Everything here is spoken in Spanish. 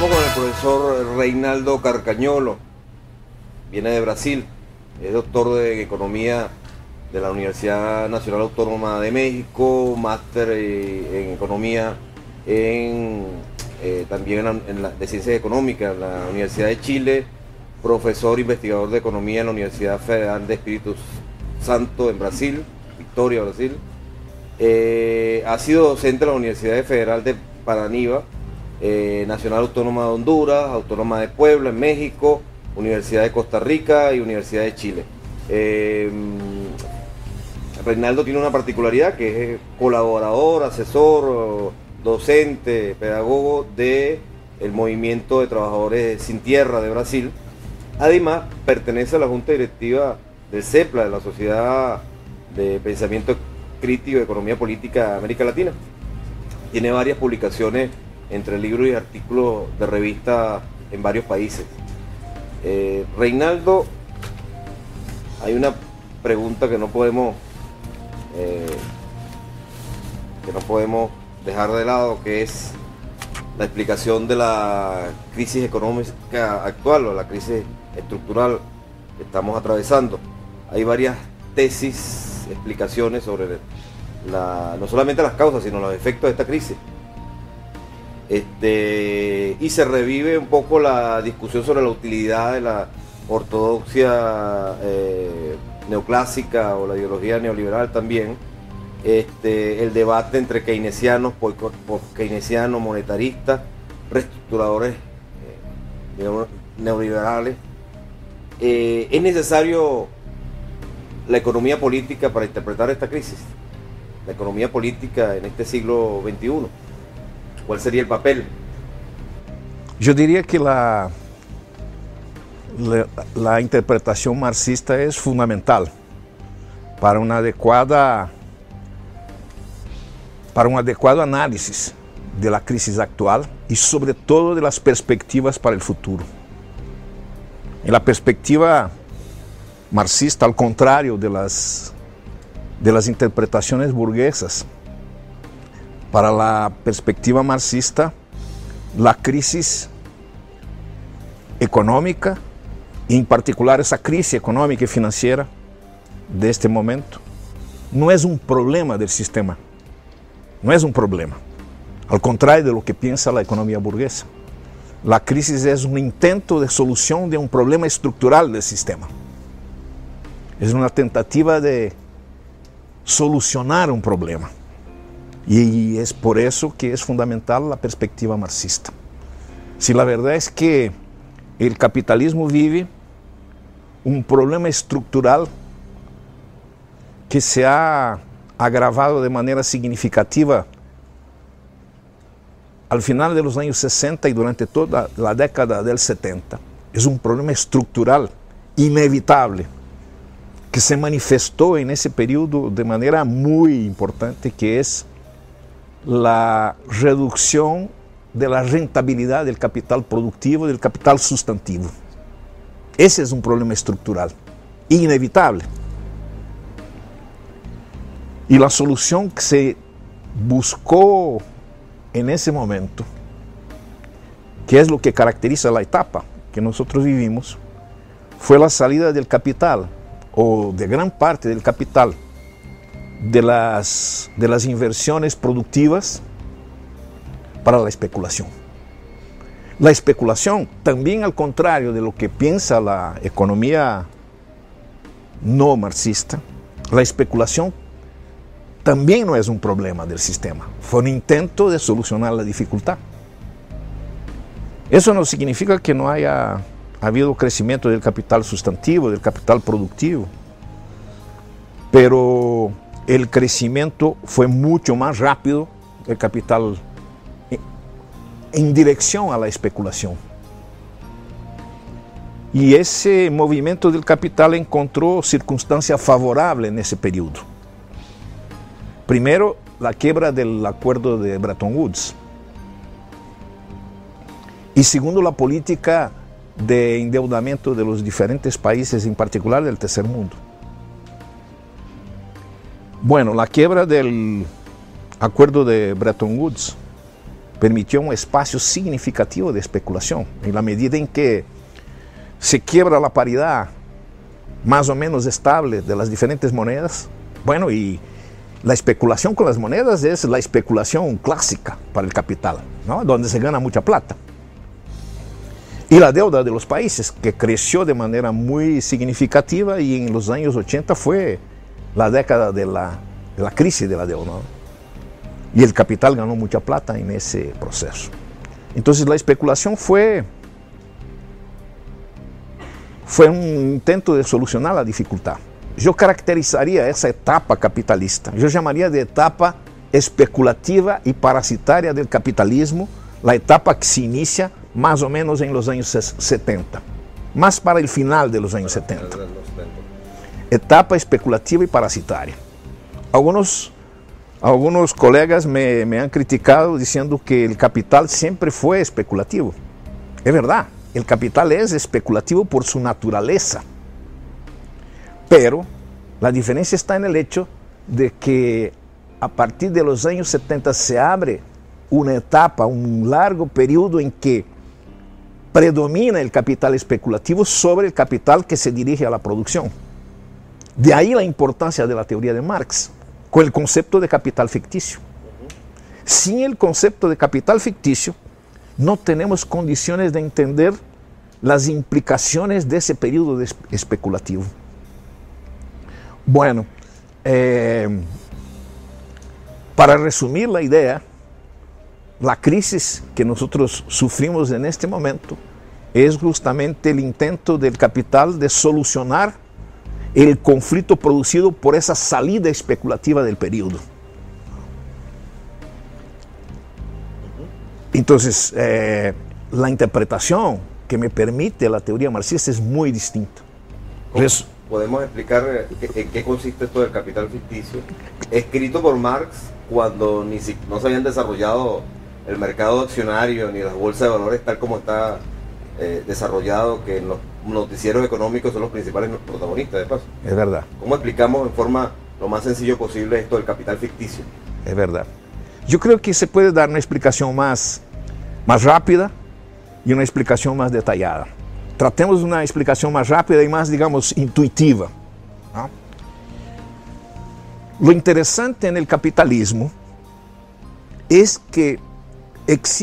Estamos con el profesor Reinaldo Carcañolo, viene de Brasil, es doctor de Economía de la Universidad Nacional Autónoma de México, máster en Economía también de Ciencias Económicas en la Universidad de Chile, profesor investigador de Economía en la Universidad Federal de Espíritu Santo en Brasil, Victoria, Brasil. Ha sido docente de la Universidad Federal de Paranaíba, Nacional Autónoma de Honduras, Autónoma de Puebla en México, Universidad de Costa Rica y Universidad de Chile. Reinaldo tiene una particularidad que es colaborador, asesor, docente, pedagogo del Movimiento de Trabajadores Sin Tierra de Brasil. Además, pertenece a la Junta Directiva del CEPLA, de la Sociedad de Pensamiento Crítico de Economía Política de América Latina. Tiene varias publicaciones entre libros y artículos de revista en varios países. Reinaldo, hay una pregunta que no podemos dejar de lado, que es la explicación de la crisis económica actual o la crisis estructural que estamos atravesando. Hay varias tesis, explicaciones sobre no solamente las causas, sino los efectos de esta crisis. Y se revive un poco la discusión sobre la utilidad de la ortodoxia neoclásica o la ideología neoliberal también, el debate entre keynesianos, post-keynesianos, monetaristas, reestructuradores neoliberales. ¿Es necesario la economía política para interpretar esta crisis? La economía política en este siglo XXI. ¿Cuál sería el papel? Yo diría que la interpretación marxista es fundamental para un adecuado análisis de la crisis actual y sobre todo de las perspectivas para el futuro. En la perspectiva marxista, al contrario de las interpretaciones burguesas, para la perspectiva marxista, la crisis económica, y en particular esa crisis económica y financiera de este momento, no es un problema del sistema, no es un problema, al contrario de lo que piensa la economía burguesa. La crisis es un intento de solución de un problema estructural del sistema. Es una tentativa de solucionar un problema. Y es por eso que es fundamental la perspectiva marxista. Si la verdad es que el capitalismo vive un problema estructural que se ha agravado de manera significativa al final de los años 60 y durante toda la década del 70. Es un problema estructural, inevitable, que se manifestó en ese periodo de manera muy importante, que es la reducción de la rentabilidad del capital productivo, del capital sustantivo. Ese es un problema estructural, inevitable. Y la solución que se buscó en ese momento, que es lo que caracteriza la etapa que nosotros vivimos, fue la salida del capital, o de gran parte del capital, de las inversiones productivas para la especulación. La especulación, también al contrario de lo que piensa la economía no marxista, la especulación también no es un problema del sistema, fue un intento de solucionar la dificultad. Eso no significa que no haya habido crecimiento del capital sustantivo, del capital productivo, pero el crecimiento fue mucho más rápido del capital en dirección a la especulación. Y ese movimiento del capital encontró circunstancias favorables en ese periodo. Primero, la quiebra del acuerdo de Bretton Woods. Y segundo, la política de endeudamiento de los diferentes países, en particular del tercer mundo. Bueno, la quiebra del acuerdo de Bretton Woods permitió un espacio significativo de especulación, en la medida en que se quiebra la paridad más o menos estable de las diferentes monedas. Bueno, y la especulación con las monedas es la especulación clásica para el capital, ¿no? Donde se gana mucha plata. Y la deuda de los países, que creció de manera muy significativa, y en los años 80 fue la década de la crisis de la deuda, ¿no? Y el capital ganó mucha plata en ese proceso. Entonces la especulación fue un intento de solucionar la dificultad. Yo caracterizaría esa etapa capitalista, yo llamaría de etapa especulativa y parasitaria del capitalismo, la etapa que se inicia más o menos en los años 70, más para el final de los años 70. Etapa especulativa y parasitaria. Algunos colegas me han criticado diciendo que el capital siempre fue especulativo. Es verdad, el capital es especulativo por su naturaleza. Pero la diferencia está en el hecho de que a partir de los años 70 se abre una etapa, un largo periodo en que predomina el capital especulativo sobre el capital que se dirige a la producción. De ahí la importancia de la teoría de Marx, con el concepto de capital ficticio. Sin el concepto de capital ficticio, no tenemos condiciones de entender las implicaciones de ese periodo especulativo. Bueno, para resumir la idea, la crisis que nosotros sufrimos en este momento es justamente el intento del capital de solucionar el conflicto producido por esa salida especulativa del periodo. Entonces, la interpretación que me permite la teoría marxista es muy distinta. ¿Podemos explicar en qué consiste esto del capital ficticio? Escrito por Marx cuando no se habían desarrollado el mercado accionario ni las bolsas de valores tal como está desarrollado, que en los noticieros económicos son los principales protagonistas de paso. Es verdad. ¿Cómo explicamos en forma lo más sencillo posible esto del capital ficticio? Es verdad. Yo creo que se puede dar una explicación más rápida y una explicación más detallada. Tratemos una explicación más rápida y más, digamos, intuitiva, ¿no? Lo interesante en el capitalismo es que existe